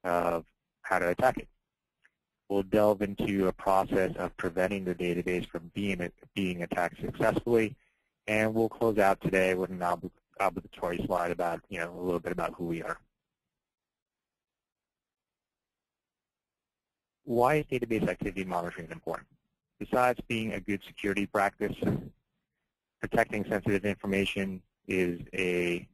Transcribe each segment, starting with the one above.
of how to attack it. We'll delve into a process of preventing the database from being attacked successfully, and we'll close out today with an obligatory slide about, a little bit about who we are. Why is database activity monitoring important? Besides being a good security practice, protecting sensitive information is a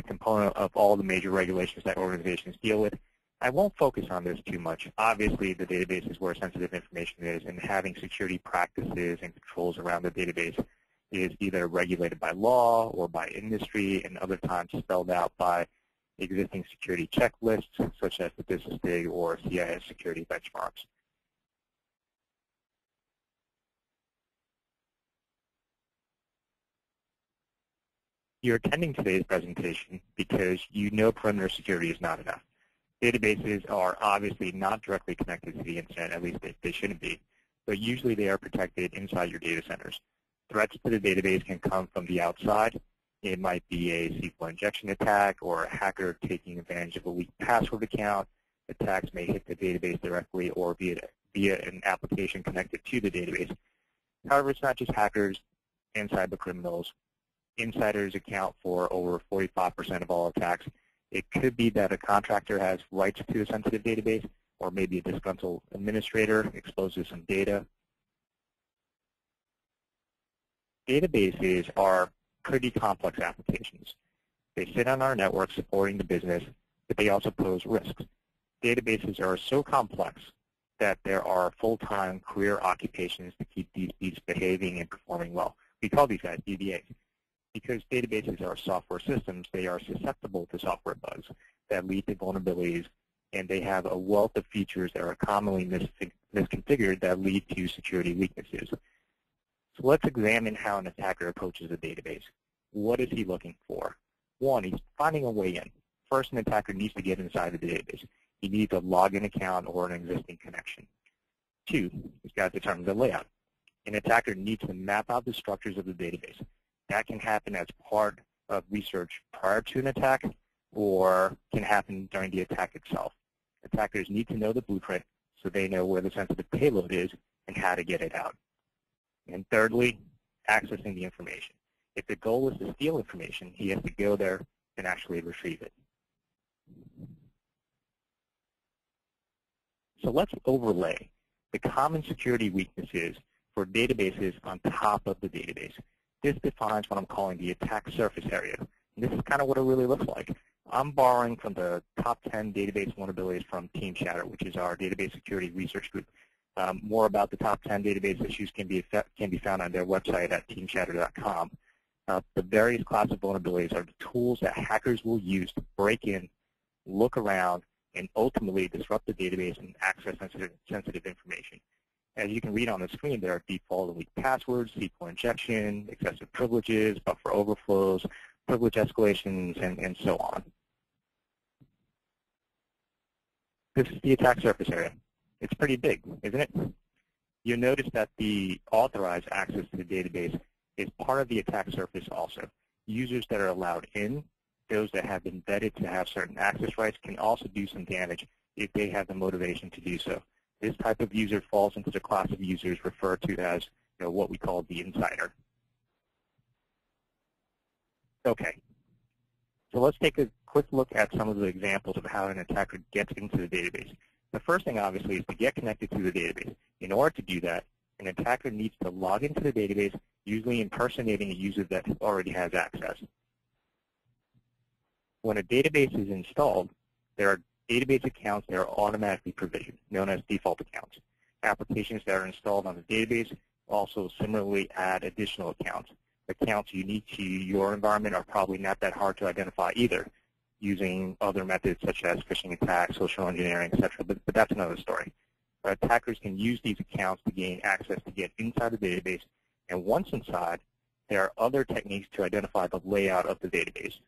component of all the major regulations that organizations deal with. I won't focus on this too much. Obviously, the database is where sensitive information is, and having security practices and controls around the database is either regulated by law or by industry, and other times spelled out by existing security checklists, such as the Business Day or CIS security benchmarks. You're attending today's presentation because you know perimeter security is not enough. Databases are obviously not directly connected to the internet, at least they shouldn't be, but usually they are protected inside your data centers. Threats to the database can come from the outside. It might be a SQL injection attack or a hacker taking advantage of a weak password account. Attacks may hit the database directly or via an application connected to the database. However, it's not just hackers and cyber criminals. Insiders account for over 45% of all attacks. It could be that a contractor has rights to a sensitive database, or maybe a disgruntled administrator exposes some data. Databases are pretty complex applications. They sit on our network supporting the business, but they also pose risks. Databases are so complex that there are full-time career occupations to keep these behaving and performing well. We call these guys DBAs. Because databases are software systems, they are susceptible to software bugs that lead to vulnerabilities, and they have a wealth of features that are commonly misconfigured that lead to security weaknesses. So let's examine how an attacker approaches a database. What is he looking for? One, he's finding a way in. First, an attacker needs to get inside the database. He needs a login account or an existing connection. Two, he's got to determine the layout. An attacker needs to map out the structures of the database. That can happen as part of research prior to an attack, or can happen during the attack itself. Attackers need to know the blueprint so they know where the sensitive payload is and how to get it out. And thirdly, accessing the information. If the goal is to steal information, he has to go there and actually retrieve it. So let's overlay the common security weaknesses for databases on top of the database. This defines what I'm calling the attack surface area. And this is kind of what it really looks like. I'm borrowing from the top 10 database vulnerabilities from Team Shatter, which is our database security research group. More about the top 10 database issues can be found on their website at teamshatter.com. The various classes of vulnerabilities are the tools that hackers will use to break in, look around, and ultimately disrupt the database and access sensitive information. As you can read on the screen, there are default and weak passwords, SQL injection, excessive privileges, buffer overflows, privilege escalations, and so on. This is the attack surface area. It's pretty big, isn't it? You'll notice that the authorized access to the database is part of the attack surface also. Users that are allowed in, those that have been vetted to have certain access rights, can also do some damage if they have the motivation to do so. This type of user falls into the class of users referred to as what we call the insider. Okay, so let's take a quick look at some of the examples of how an attacker gets into the database. The first thing, obviously, is to get connected to the database. In order to do that, an attacker needs to log into the database, usually impersonating a user that already has access. When a database is installed, there are database accounts that are automatically provisioned, known as default accounts. Applications that are installed on the database also similarly add additional accounts. Accounts unique to your environment are probably not that hard to identify either, using other methods such as phishing attacks, social engineering, etc., but that's another story. Attackers can use these accounts to gain access to get inside the database, and once inside, there are other techniques to identify the layout of the database.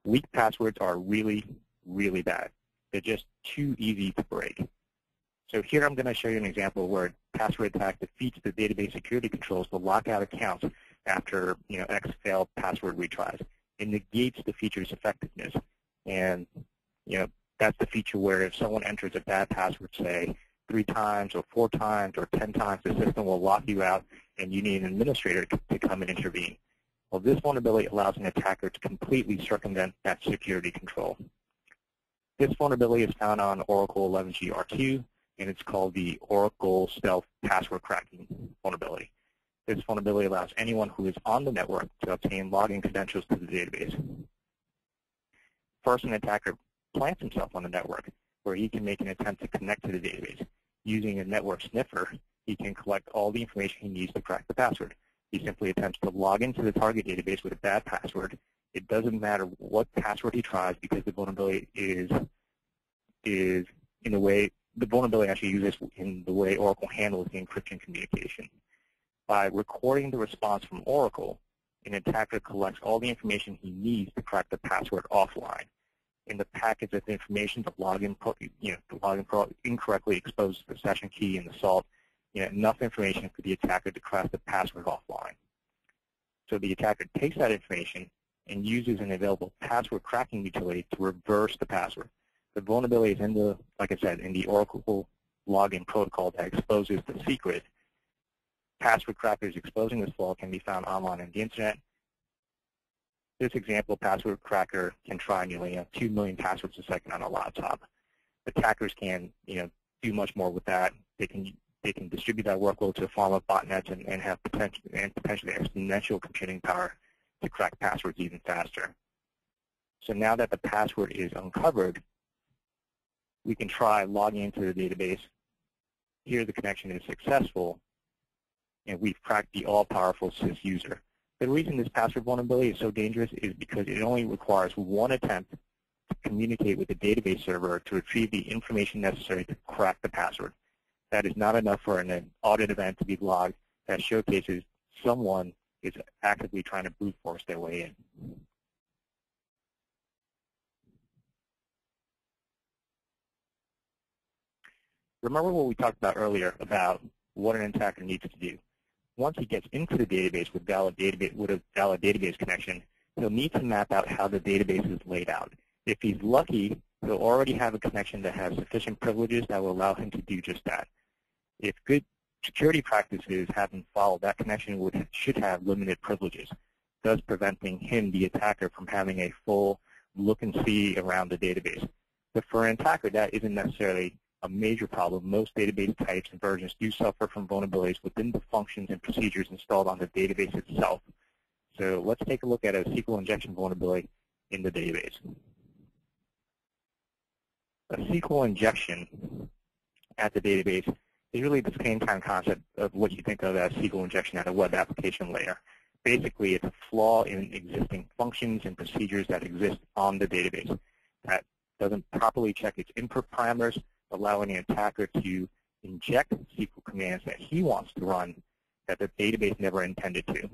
Weak passwords are really, really bad. They're just too easy to break. So here I'm going to show you an example where a password attack defeats the database security controls to lock out accounts after X failed password retries. It negates the feature's effectiveness. And That's the feature where if someone enters a bad password, say 3 times or 4 times or 10 times, the system will lock you out and you need an administrator to come and intervene. Well, this vulnerability allows an attacker to completely circumvent that security control. This vulnerability is found on Oracle 11g R2, and it's called the Oracle Stealth Password Cracking vulnerability. This vulnerability allows anyone who is on the network to obtain login credentials to the database. First, an attacker plants himself on the network, where he can make an attempt to connect to the database. Using a network sniffer, he can collect all the information he needs to crack the password. He simply attempts to log into the target database with a bad password. It doesn't matter what password he tries because the vulnerability is in the way, the vulnerability actually uses in the way Oracle handles the encryption communication. By recording the response from Oracle, an attacker collects all the information he needs to crack the password offline. In the package of information, the login incorrectly exposes the session key and the salt, enough information for the attacker to crack the password offline. So the attacker takes that information and uses an available password cracking utility to reverse the password. The vulnerability is in the, like I said, in the Oracle login protocol that exposes the secret. Password crackers exposing this flaw can be found online on the internet. This example password cracker can try nearly 2 million passwords a second on a laptop. Attackers can do much more with that. They can distribute that workload to a farm of botnets and have potentially exponential computing power to crack passwords even faster. So now that the password is uncovered, we can try logging into the database. Here the connection is successful, and we've cracked the all-powerful sys user. The reason this password vulnerability is so dangerous is because it only requires one attempt to communicate with the database server to retrieve the information necessary to crack the password. That is not enough for an audit event to be logged that showcases someone is actively trying to brute force their way in. Remember what we talked about earlier about what an attacker needs to do. Once he gets into the database with a valid database connection, he'll need to map out how the database is laid out. If he's lucky, he'll already have a connection that has sufficient privileges that will allow him to do just that. If good security practices haven't followed, that connection should have limited privileges, thus preventing him, the attacker, from having a full look and see around the database. But for an attacker, that isn't necessarily a major problem. Most database types and versions do suffer from vulnerabilities within the functions and procedures installed on the database itself. So let's take a look at a SQL injection vulnerability in the database. A SQL injection at the database is really the same kind of concept of what you think of as SQL injection at a web application layer. Basically, it's a flaw in existing functions and procedures that exist on the database that doesn't properly check its input parameters, allowing an attacker to inject SQL commands that he wants to run that the database never intended to.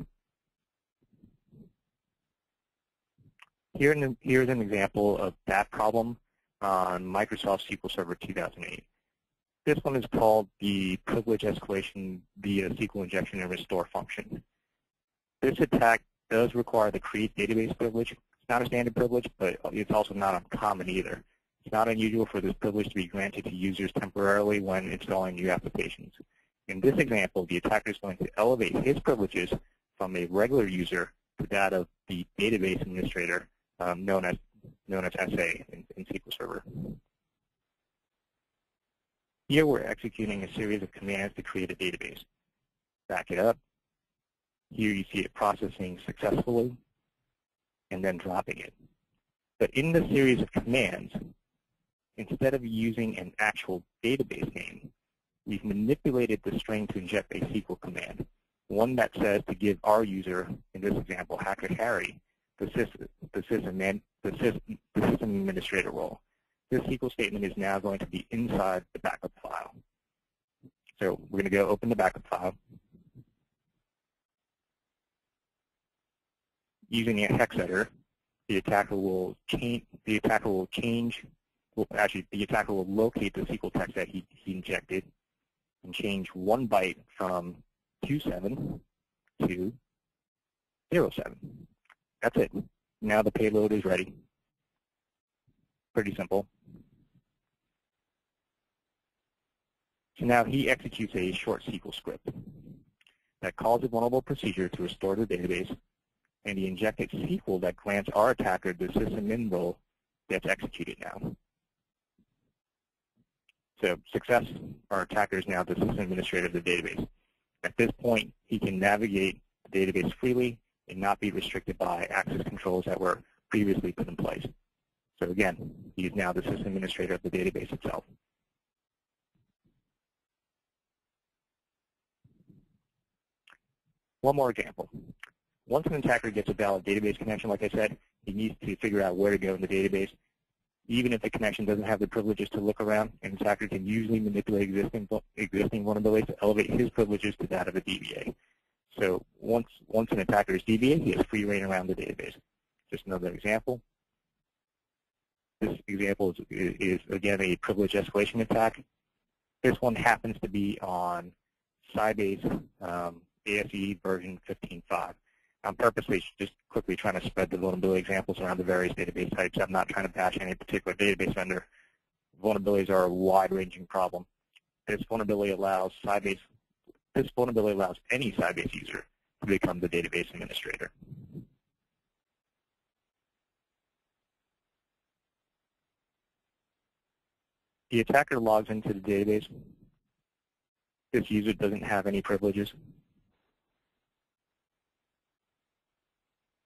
Here's an example of that problem on Microsoft SQL Server 2008. This one is called the privilege escalation via SQL injection and restore function. This attack does require the create database privilege. It's not a standard privilege, but it's also not uncommon either. It's not unusual for this privilege to be granted to users temporarily when installing new applications. In this example, the attacker is going to elevate his privileges from a regular user to that of the database administrator, known as Tsai in SQL Server. Here we're executing a series of commands to create a database. Back it up. Here you see it processing successfully and then dropping it. But in the series of commands, instead of using an actual database name, we've manipulated the string to inject a SQL command, one that says to give our user, in this example, Hacker Harry, the system administrator role. This SQL statement is now going to be inside the backup file. So we're going to go open the backup file. Using a hex editor, the attacker will locate the SQL text that he injected and change 1 byte from 27 to 07. That's it. Now the payload is ready. Pretty simple. So now he executes a short SQL script that calls a vulnerable procedure to restore the database, and the injected SQL that grants our attacker the sysadmin role gets executed now. So success, our attacker is now the system administrator of the database. At this point, he can navigate the database freely and not be restricted by access controls that were previously put in place. So again, he is now the system administrator of the database itself. One more example. Once an attacker gets a valid database connection, like I said, he needs to figure out where to go in the database. Even if the connection doesn't have the privileges to look around, an attacker can usually manipulate existing vulnerabilities to elevate his privileges to that of a DBA. So once an attacker is DBA, he has free reign around the database. Just another example. This example is again, a privilege escalation attack. This one happens to be on Sybase ASE version 15.5. I'm purposely just quickly trying to spread the vulnerability examples around the various database types. I'm not trying to bash any particular database vendor. Vulnerabilities are a wide-ranging problem. This vulnerability allows any Sybase user to become the database administrator. The attacker logs into the database. This user doesn't have any privileges.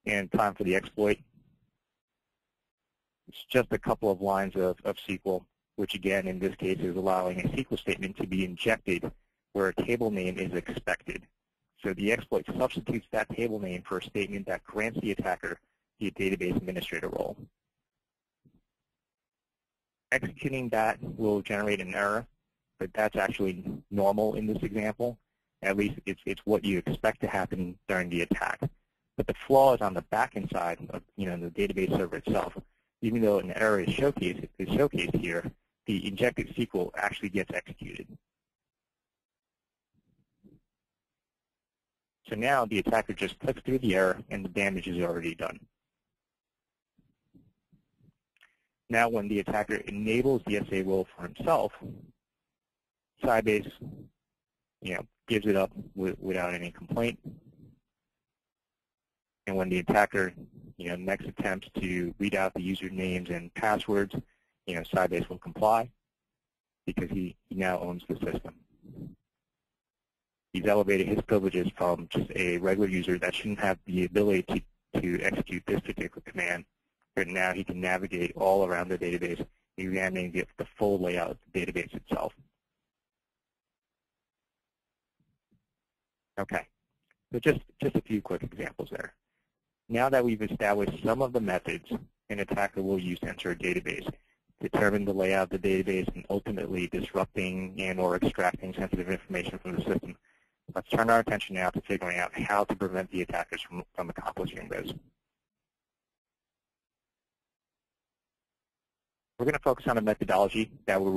And time for the exploit. It's just a couple of lines of SQL, which again in this case is allowing a SQL statement to be injected where a table name is expected. So the exploit substitutes that table name for a statement that grants the attacker the database administrator role. Executing that will generate an error, but that's actually normal in this example. At least it's what you expect to happen during the attack. But the flaw is on the backend side of the database server itself. Even though an error is showcased here, the injected SQL actually gets executed. So now the attacker just clicks through the error and the damage is already done. Now when the attacker enables the SA role for himself, Sybase gives it up without any complaint. And when the attacker next attempts to read out the usernames and passwords, Sybase will comply because he now owns the system. He's elevated his privileges from just a regular user that shouldn't have the ability to execute this particular command, but now he can navigate all around the database, examining the full layout of the database itself. Okay, so just a few quick examples there. Now that we've established some of the methods an attacker will use to enter a database, determine the layout of the database, and ultimately disrupting and or extracting sensitive information from the system, let's turn our attention now to figuring out how to prevent the attackers from accomplishing this. We're going to focus on a methodology that will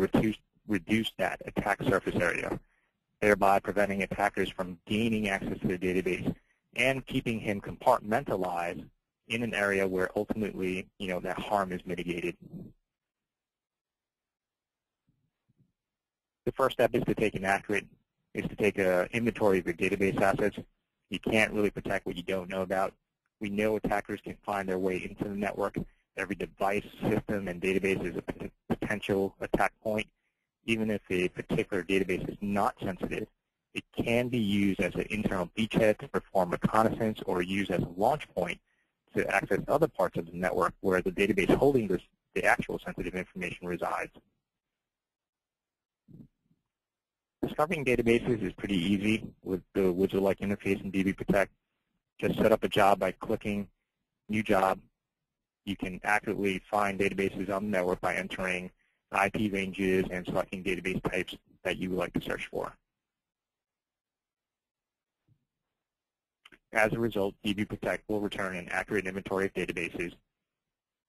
reduce that attack surface area, thereby preventing attackers from gaining access to the database and keeping him compartmentalized in an area where ultimately, that harm is mitigated. The first step is to take an inventory of your database assets. You can't really protect what you don't know about. We know attackers can find their way into the network. Every device, system, and database is a potential attack point. Even if a particular database is not sensitive, it can be used as an internal beachhead to perform reconnaissance or used as a launch point to access other parts of the network where the database holding the actual sensitive information resides. Discovering databases is pretty easy with the wizard-like interface in DbProtect. Just set up a job by clicking New Job. You can accurately find databases on the network by entering IP ranges and selecting database types that you would like to search for. As a result, DbProtect will return an accurate inventory of databases,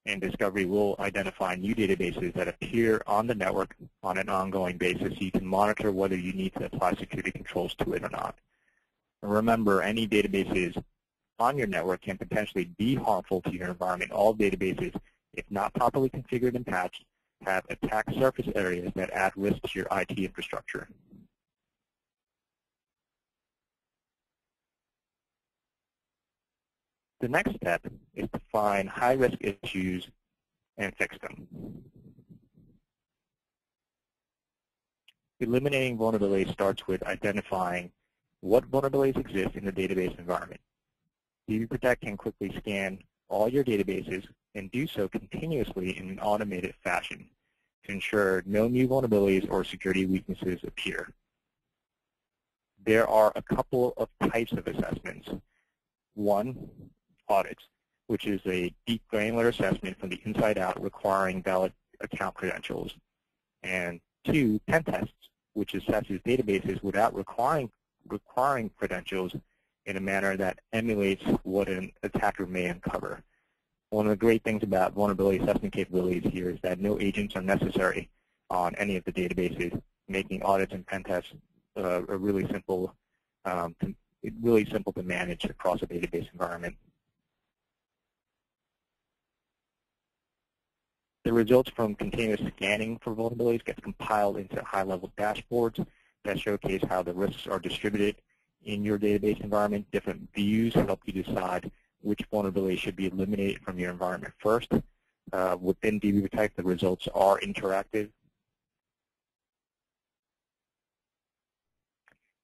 and Discovery will identify new databases that appear on the network on an ongoing basis so you can monitor whether you need to apply security controls to it or not. And remember, any databases on your network can potentially be harmful to your environment. All databases, if not properly configured and patched, have attack surface areas that add risk to your IT infrastructure. The next step is to find high-risk issues and fix them. Eliminating vulnerabilities starts with identifying what vulnerabilities exist in the database environment. DbProtect can quickly scan all your databases and do so continuously in an automated fashion to ensure no new vulnerabilities or security weaknesses appear. There are a couple of types of assessments. One, audits, which is a deep granular assessment from the inside out requiring valid account credentials. And two, pen tests, which assesses databases without requiring credentials in a manner that emulates what an attacker may uncover. One of the great things about vulnerability assessment capabilities here is that no agents are necessary on any of the databases, making audits and pen tests really simple to manage across a database environment. The results from continuous scanning for vulnerabilities gets compiled into high-level dashboards that showcase how the risks are distributed in your database environment. Different views help you decide which vulnerabilities should be eliminated from your environment first. Within DbProtect, the results are interactive.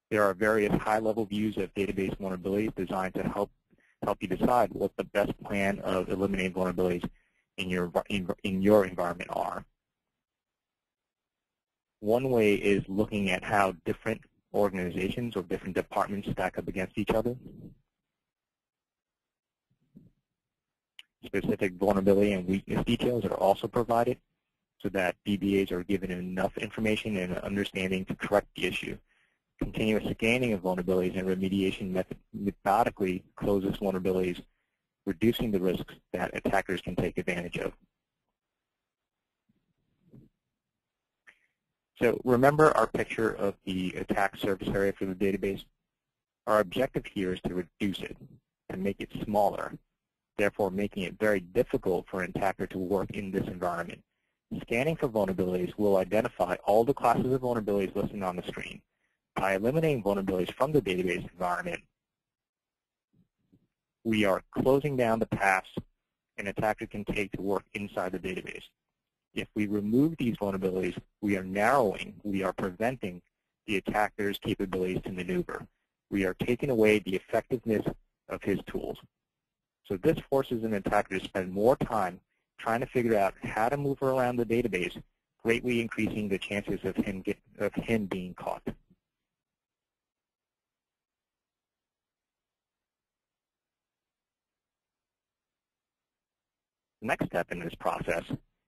There are various high-level views of database vulnerabilities designed to help you decide what the best plan of eliminating vulnerabilities in your environment are. One way is looking at how different organizations or different departments stack up against each other. Specific vulnerability and weakness details are also provided so that DBAs are given enough information and understanding to correct the issue. Continuous scanning of vulnerabilities and remediation methodically closes vulnerabilities, reducing the risks that attackers can take advantage of. So remember our picture of the attack surface area for the database? Our objective here is to reduce it and make it smaller, therefore making it very difficult for an attacker to work in this environment. Scanning for vulnerabilities will identify all the classes of vulnerabilities listed on the screen. By eliminating vulnerabilities from the database environment, we are closing down the paths an attacker can take to work inside the database. If we remove these vulnerabilities, we are preventing the attacker's capabilities to maneuver. We are taking away the effectiveness of his tools. So this forces an attacker to spend more time trying to figure out how to move around the database, greatly increasing the chances of him being caught. The next step in this process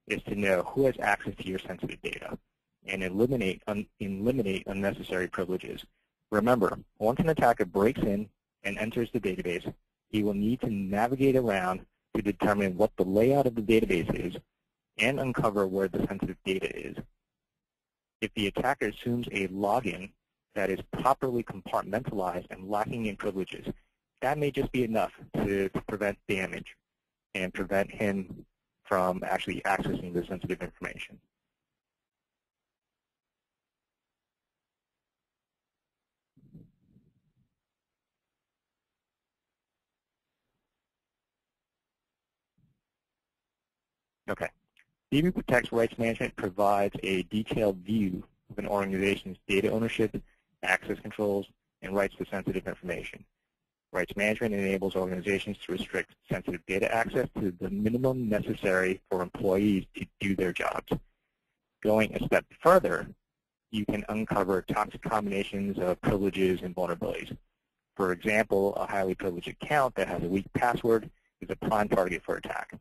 is to know who has access to your sensitive data and eliminate unnecessary privileges. Remember, once an attacker breaks in and enters the database, he will need to navigate around to determine what the layout of the database is and uncover where the sensitive data is. If the attacker assumes a login that is properly compartmentalized and lacking in privileges, that may just be enough to prevent damage and prevent him from actually accessing the sensitive information. Okay. DbProtect's rights management provides a detailed view of an organization's data ownership, access controls, and rights to sensitive information. Rights management enables organizations to restrict sensitive data access to the minimum necessary for employees to do their jobs. Going a step further, you can uncover toxic combinations of privileges and vulnerabilities. For example, a highly privileged account that has a weak password is a prime target for attack.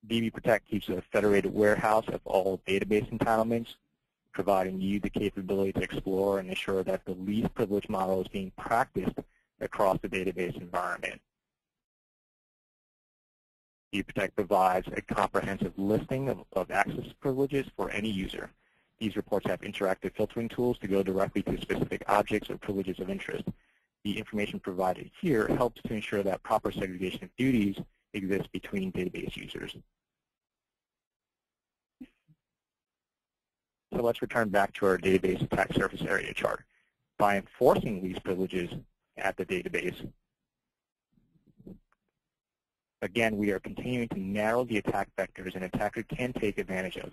DbProtect keeps a federated warehouse of all database entitlements, providing you the capability to explore and ensure that the least privileged model is being practiced across the database environment. DbProtect provides a comprehensive listing of access privileges for any user. These reports have interactive filtering tools to go directly to specific objects or privileges of interest. The information provided here helps to ensure that proper segregation of duties exists between database users. So let's return back to our database attack surface area chart. By enforcing these privileges at the database, again, we are continuing to narrow the attack vectors an attacker can take advantage of.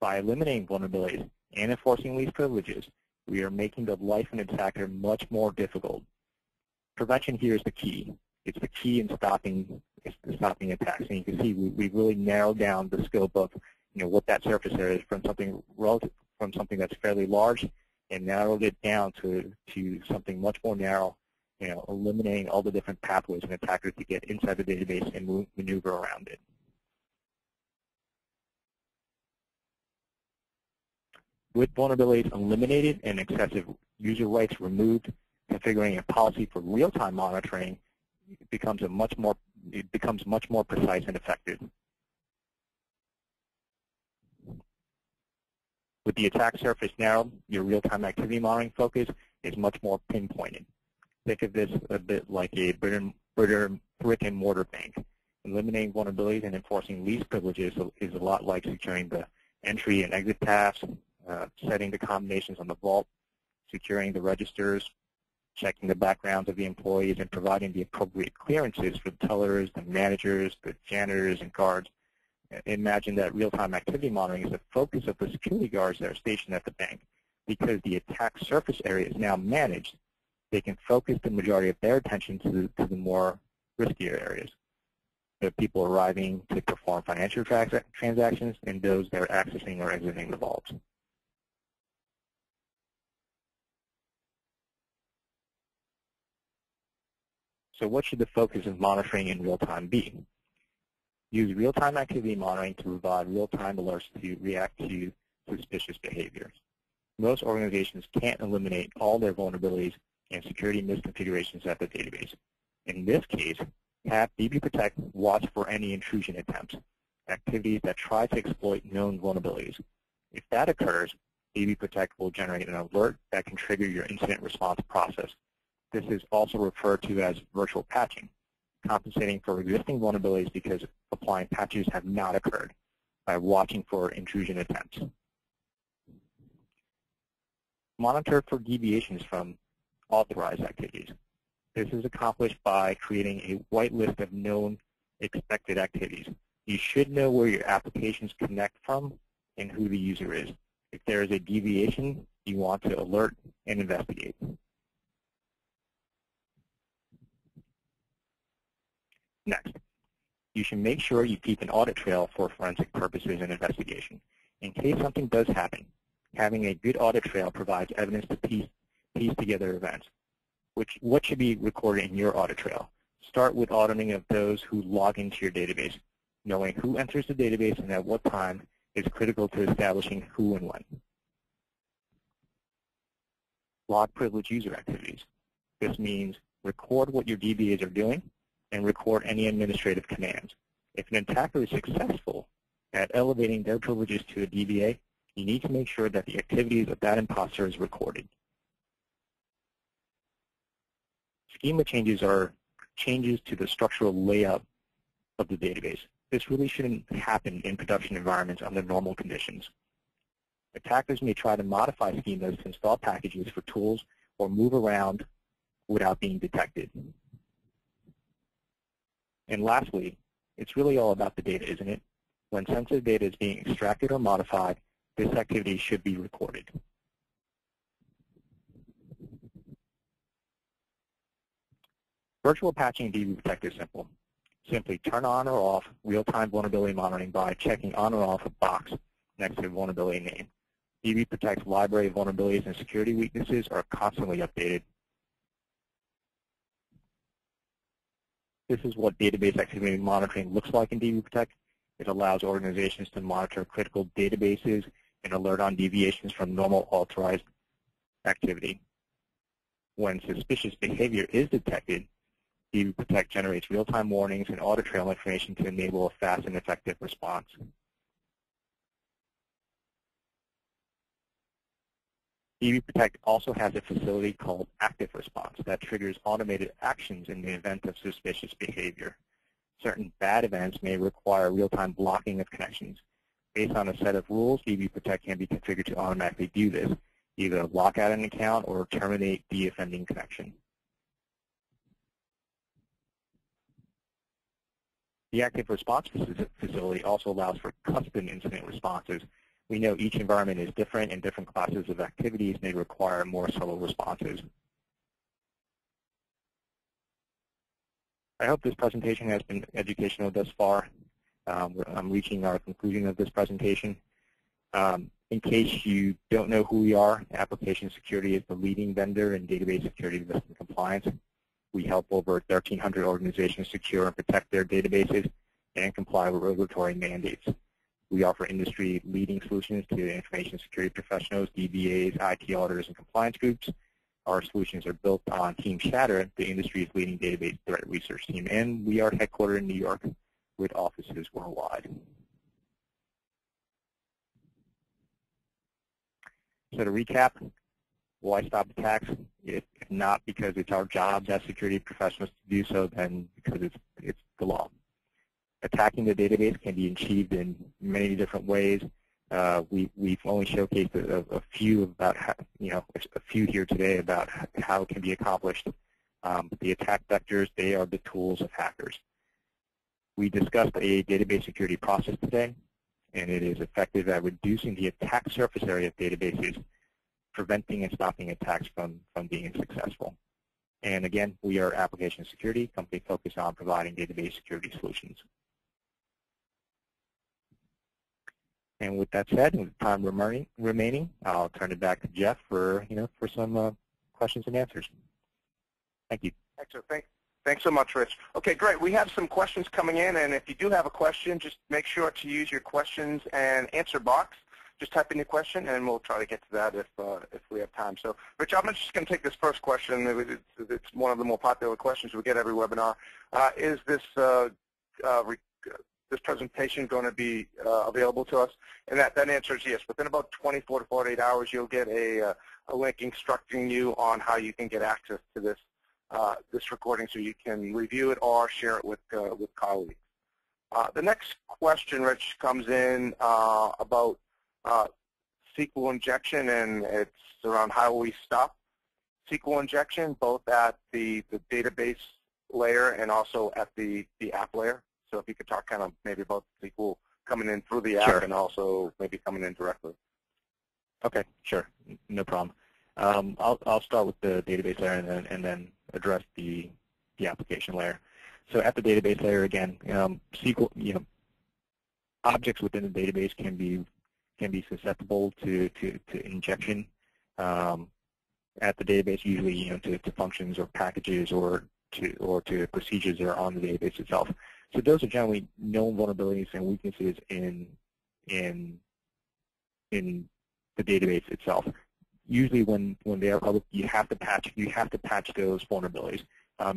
By eliminating vulnerabilities and enforcing these privileges, we are making the life of an attacker much more difficult. Prevention here is the key. It's the key in stopping attacks. And you can see we've really narrowed down the scope of what that surface area is from something that's fairly large, and narrowed it down to something much more narrow, eliminating all the different pathways an attacker to get inside the database and maneuver around it. With vulnerabilities eliminated and excessive user rights removed, configuring a policy for real-time monitoring becomes much more precise and effective. With the attack surface narrowed, your real-time activity monitoring focus is much more pinpointed. Think of this a bit like a brick-and-mortar bank. Eliminating vulnerabilities and enforcing least privileges is a lot like securing the entry and exit paths, setting the combinations on the vault, securing the registers, checking the backgrounds of the employees, and providing the appropriate clearances for the tellers, the managers, the janitors, and guards. Imagine that real-time activity monitoring is the focus of the security guards that are stationed at the bank. Because the attack surface area is now managed, they can focus the majority of their attention to the more riskier areas. The people arriving to perform financial transactions and those that are accessing or exiting the vaults. So what should the focus of monitoring in real time be? Use real-time activity monitoring to provide real-time alerts to react to suspicious behaviors. Most organizations can't eliminate all their vulnerabilities and security misconfigurations at the database. In this case, have DbProtect watch for any intrusion attempts, activities that try to exploit known vulnerabilities. If that occurs, DbProtect will generate an alert that can trigger your incident response process. This is also referred to as virtual patching, compensating for existing vulnerabilities because applying patches have not occurred by watching for intrusion attempts. Monitor for deviations from authorized activities. This is accomplished by creating a white list of known expected activities. You should know where your applications connect from and who the user is. If there is a deviation, you want to alert and investigate. Next, you should make sure you keep an audit trail for forensic purposes and investigation. In case something does happen, having a good audit trail provides evidence to piece together events. What should be recorded in your audit trail? Start with auditing of those who log into your database. Knowing who enters the database and at what time is critical to establishing who and when. Log privileged user activities. This means record what your DBAs are doing and record any administrative commands. If an attacker is successful at elevating their privileges to a DBA, you need to make sure that the activities of that imposter is recorded. Schema changes are changes to the structural layout of the database. This really shouldn't happen in production environments under normal conditions. Attackers may try to modify schemas to install packages for tools or move around without being detected. And lastly, it's really all about the data, isn't it? When sensitive data is being extracted or modified, this activity should be recorded. Virtual patching in DbProtect is simple. Simply turn on or off real-time vulnerability monitoring by checking on or off a box next to the vulnerability name. DbProtect's library of vulnerabilities and security weaknesses are constantly updated. This is what database activity monitoring looks like in DbProtect. It allows organizations to monitor critical databases and alert on deviations from normal authorized activity. When suspicious behavior is detected, DbProtect generates real-time warnings and audit trail information to enable a fast and effective response. DbProtect also has a facility called Active Response that triggers automated actions in the event of suspicious behavior. Certain bad events may require real-time blocking of connections. Based on a set of rules, DbProtect can be configured to automatically do this. either lock out an account or terminate the offending connection. The Active Response Facility also allows for custom incident responses. We know each environment is different, and different classes of activities may require more subtle responses. I hope this presentation has been educational thus far. I'm reaching our conclusion of this presentation. In case you don't know who we are, Application Security is the leading vendor in database security, risk, and compliance. We help over 1,300 organizations secure and protect their databases and comply with regulatory mandates. We offer industry-leading solutions to information security professionals, DBAs, IT auditors, and compliance groups. Our solutions are built on Team Shatter, the industry's leading database threat research team, and we are headquartered in New York with offices worldwide. So to recap, why stop attacks? If not because it's our jobs as security professionals to do so, then because it's the law. Attacking the database can be achieved in many different ways. We've only showcased a few about how, a few here today about how it can be accomplished. But the attack vectors, they are the tools of hackers. We discussed a database security process today, and it is effective at reducing the attack surface area of databases, preventing and stopping attacks from being successful. And again, we are Application Security, company focused on providing database security solutions. And with that said, with time remaining, I'll turn it back to Jeff for some questions and answers. Thank you. Excellent. Thanks so much, Rich. Okay, great. We have some questions coming in, and if you do have a question, just make sure to use your questions and answer box. Just type in your question, and we'll try to get to that if we have time. So, Rich, I'm just going to take this first question. It's one of the more popular questions we get every webinar. Is this this presentation going to be available to us? And that answer is yes. Within about 24 to 48 hours, you'll get a link instructing you on how you can get access to this this recording, so you can review it or share it with colleagues. The next question, Rich, comes in about SQL injection, and it's around how we stop SQL injection, both at the database layer and also at the app layer. So if you could talk kind of maybe about SQL coming in through the app, sure, and also maybe coming in directly. Okay, sure, no problem. I'll start with the database layer and then address the application layer. So at the database layer, again, SQL, objects within the database can be susceptible to injection at the database, usually to functions or packages or to procedures that are on the database itself. So those are generally known vulnerabilities and weaknesses in the database itself. Usually when they are public, you have to patch those vulnerabilities.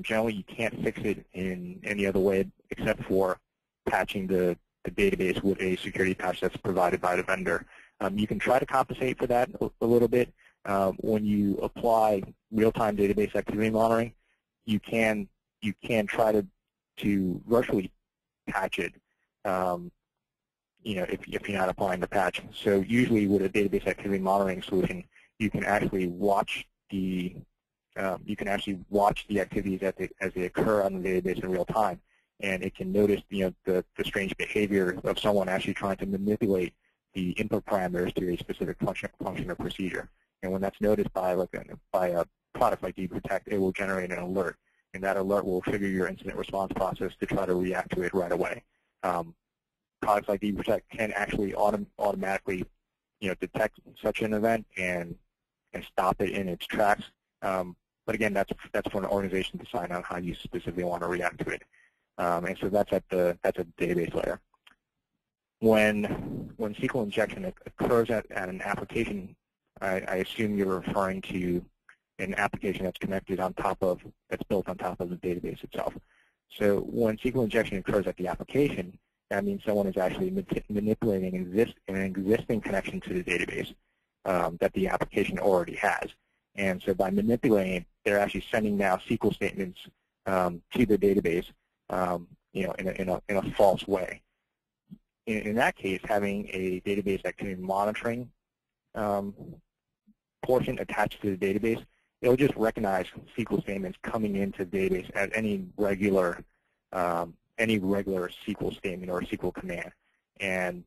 Generally, you can't fix it in any other way except for patching the database with a security patch that's provided by the vendor. You can try to compensate for that a little bit. When you apply real-time database activity monitoring, you can try to virtually patch it, if you're not applying the patch. So usually with a database activity monitoring solution, you can actually watch the activities as they occur on the database in real time, and it can notice the strange behavior of someone actually trying to manipulate the input parameters to a specific function or procedure. And when that's noticed by a product like DbProtect, it will generate an alert, and that alert will trigger your incident response process to try to react to it right away. Products like DbProtect can actually automatically detect such an event and stop it in its tracks. But again, that's for an organization to decide on how you specifically want to react to it. And so that's at the database layer. When SQL injection occurs at an application, I assume you're referring to an application that's built on top of the database itself. So when SQL injection occurs at the application, that means someone is actually manipulating an existing connection to the database that the application already has. And so by manipulating it, they're actually sending now SQL statements to the database, in a false way. In that case, having a database activity monitoring portion attached to the database, it'll just recognize SQL statements coming into the database as any regular SQL statement or SQL command. And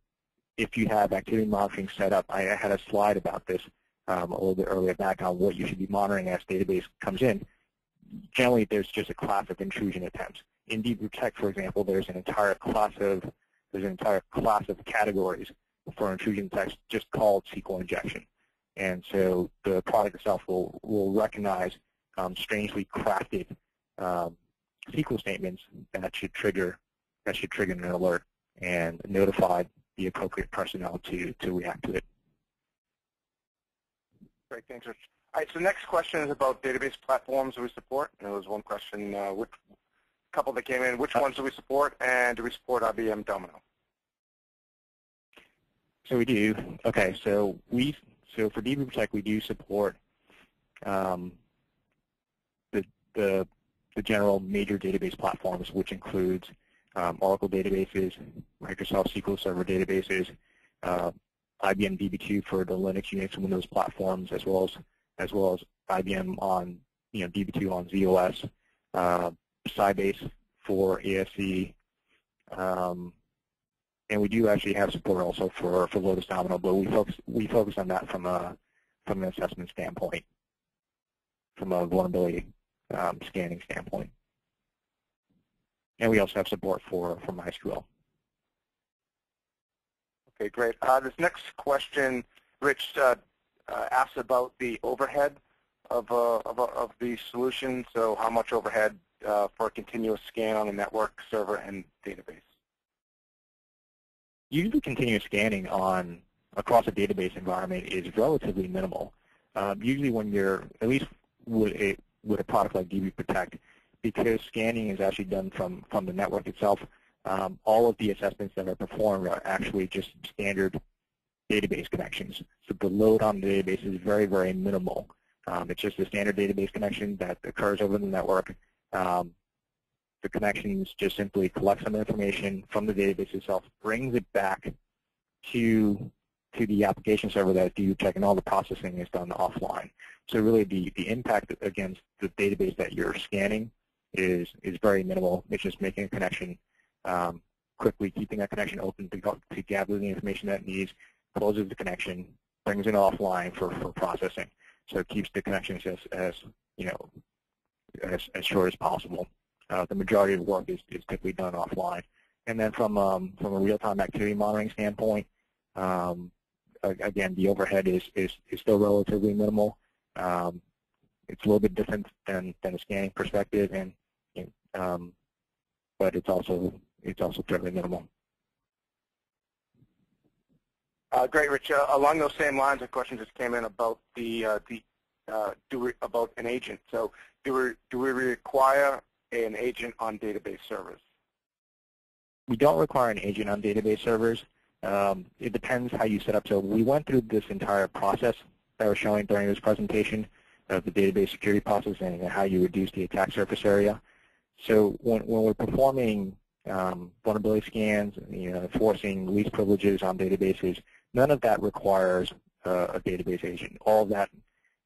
if you have activity monitoring set up, I had a slide about this a little bit earlier back on what you should be monitoring as database comes in. Generally, there's just a class of intrusion attempts. In DbProtect, for example, there's an entire class of categories for intrusion attacks just called SQL injection. And so the product itself will recognize strangely crafted SQL statements that should trigger an alert and notify the appropriate personnel to react to it. Great, thanks, Rich. All right, so next question is about database platforms we support. And there was one question, which couple that came in, which ones do we support, and do we support IBM Domino? So we do. Okay, so for DbProtect, we do support the general major database platforms, which includes Oracle databases, Microsoft SQL Server databases, IBM DB2 for the Linux, Unix, and Windows platforms, as well as IBM on DB2 on ZOS, Sybase for ASC, and we do actually have support also for Lotus Domino, but we focus on that from an assessment standpoint, from a vulnerability scanning standpoint, and we also have support for MySQL. Okay, great. This next question, Rich, asks about the overhead of the solution. So how much overhead for a continuous scan on the network, server, and database? Usually continuous scanning across a database environment is relatively minimal. Usually when you're, at least with a product like DbProtect, because scanning is actually done from the network itself, all of the assessments that are performed are actually just standard database connections. So the load on the database is very, very minimal. It's just a standard database connection that occurs over the network. The connections just simply collect some information from the database itself, brings it back to the application server that DbProtect, and all the processing is done offline. So really the impact against the database that you're scanning is very minimal. It's just making a connection, quickly keeping that connection open to gather the information that it needs, closes the connection, brings it offline for processing. So it keeps the connections as short as possible. The majority of the work is typically done offline. And then from a real-time activity monitoring standpoint, again, the overhead is still relatively minimal. It's a little bit different than a scanning perspective, but it's also fairly minimal. Great, Rich. Along those same lines, a question just came in about about an agent. So do we require an agent on database servers? We don't require an agent on database servers. It depends how you set up. So we went through this entire process that I was showing during this presentation of the database security process and how you reduce the attack surface area. So when we're performing vulnerability scans, enforcing least privileges on databases, none of that requires a database agent. All of that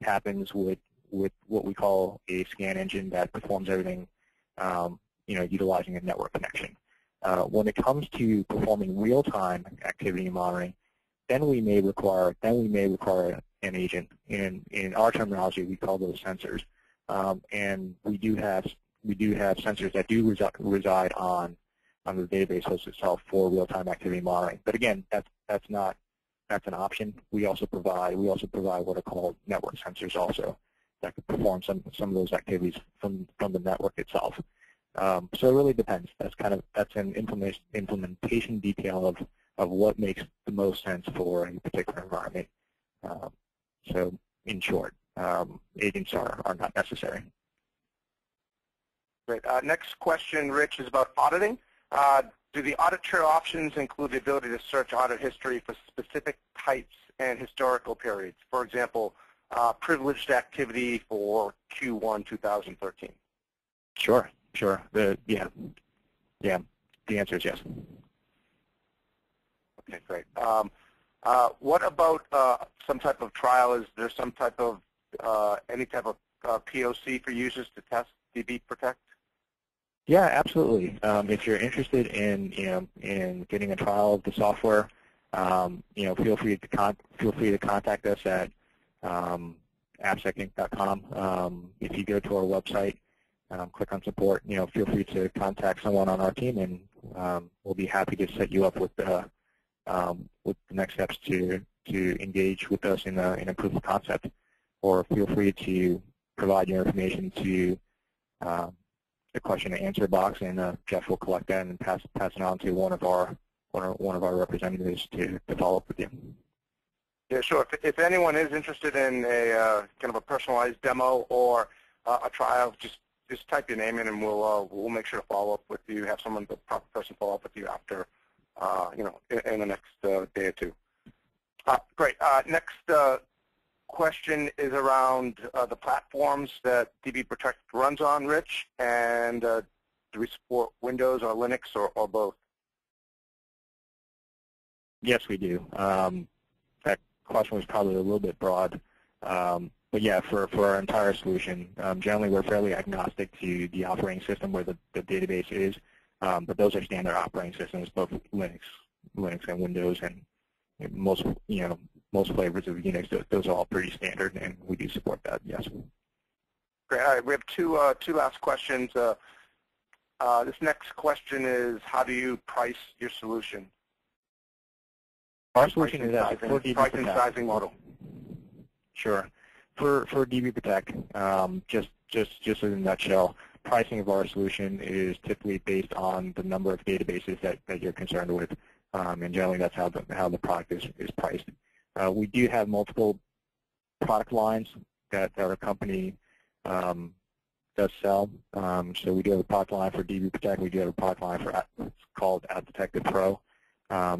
happens with what we call a scan engine that performs everything, utilizing a network connection. When it comes to performing real-time activity monitoring, then we may require an agent. In our terminology, we call those sensors, and we do have sensors that do reside on the database host itself for real-time activity monitoring. But again, that's an option. We also provide what are called network sensors also that could perform some of those activities from the network itself. So it really depends. That's an implementation detail of what makes the most sense for a particular environment. So in short, agents are not necessary. Great. Next question, Rich, is about auditing. Do the audit trail options include the ability to search audit history for specific types and historical periods? For example, privileged activity for Q1 2013. Sure. The answer is yes. Okay, great. What about some type of trial? Is there some type of any type of POC for users to test DbProtect? Yeah, absolutely. If you're interested in in getting a trial of the software, feel free to contact us at appsecinc.com. If you go to our website, click on support. Feel free to contact someone on our team, and we'll be happy to set you up with the next steps to engage with us in a proof of concept. Or feel free to provide your information to the question and answer box, and Jeff will collect that and pass it on to one of our representatives to follow up with you. Yeah, sure. If anyone is interested in a kind of a personalized demo or a trial, just type your name in, and we'll make sure to follow up with you. Have someone, the proper person, follow up with you after, in the next day or two. Great. Next question is around the platforms that DbProtect runs on, Rich, and do we support Windows or Linux or both? Yes, we do. That question was probably a little bit broad, but yeah, for our entire solution, generally we're fairly agnostic to the operating system where the database is, but those are standard operating systems, both Linux and Windows, and most flavors of Unix. Those are all pretty standard, and we do support that. Yes. Great. All right, we have two last questions. This next question is, how do you price your solution? Our solution is for DbProtect. Price and sizing model. Sure. For DbProtect, just in a nutshell, pricing of our solution is typically based on the number of databases that you're concerned with, and generally that's how the product is priced. We do have multiple product lines that our company does sell. So we do have a product line for DbProtect. We do have a product line for it's called DbProtect Pro.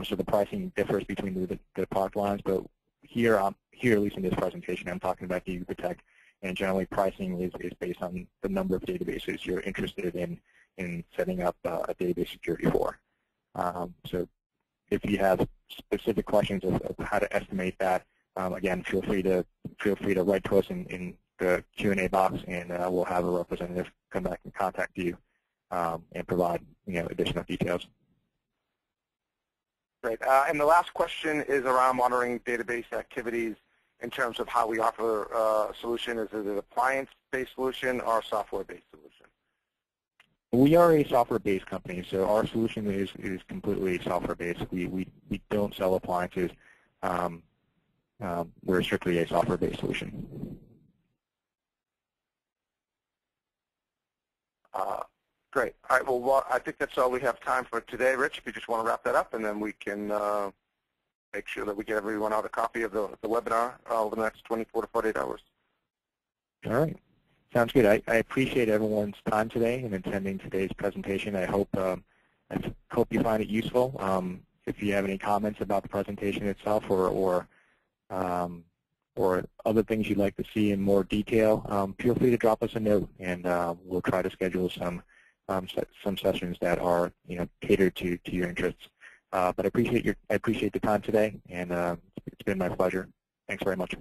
So the pricing differs between the product lines, but here at least in this presentation, I'm talking about DbProtect, and generally pricing is based on the number of databases you're interested in setting up a database security for. So if you have specific questions of how to estimate that, again, feel free to write to us in the Q&A box, and we'll have a representative come back and contact you and provide additional details. Great. And the last question is around monitoring database activities in terms of how we offer a solution. Is it an appliance-based solution or a software-based solution? We are a software-based company, so our solution is completely software-based. We don't sell appliances. We're strictly a software-based solution. Great. All right. Well, I think that's all we have time for today, Rich. If you just want to wrap that up, and then we can make sure that we get everyone out a copy of the webinar over the next 24 to 48 hours. All right. Sounds good. I appreciate everyone's time today in attending today's presentation. I hope you find it useful. If you have any comments about the presentation itself or other things you'd like to see in more detail, feel free to drop us a note, and we'll try to schedule some sessions that are catered to your interests. But I appreciate the time today, and it's been my pleasure. Thanks very much.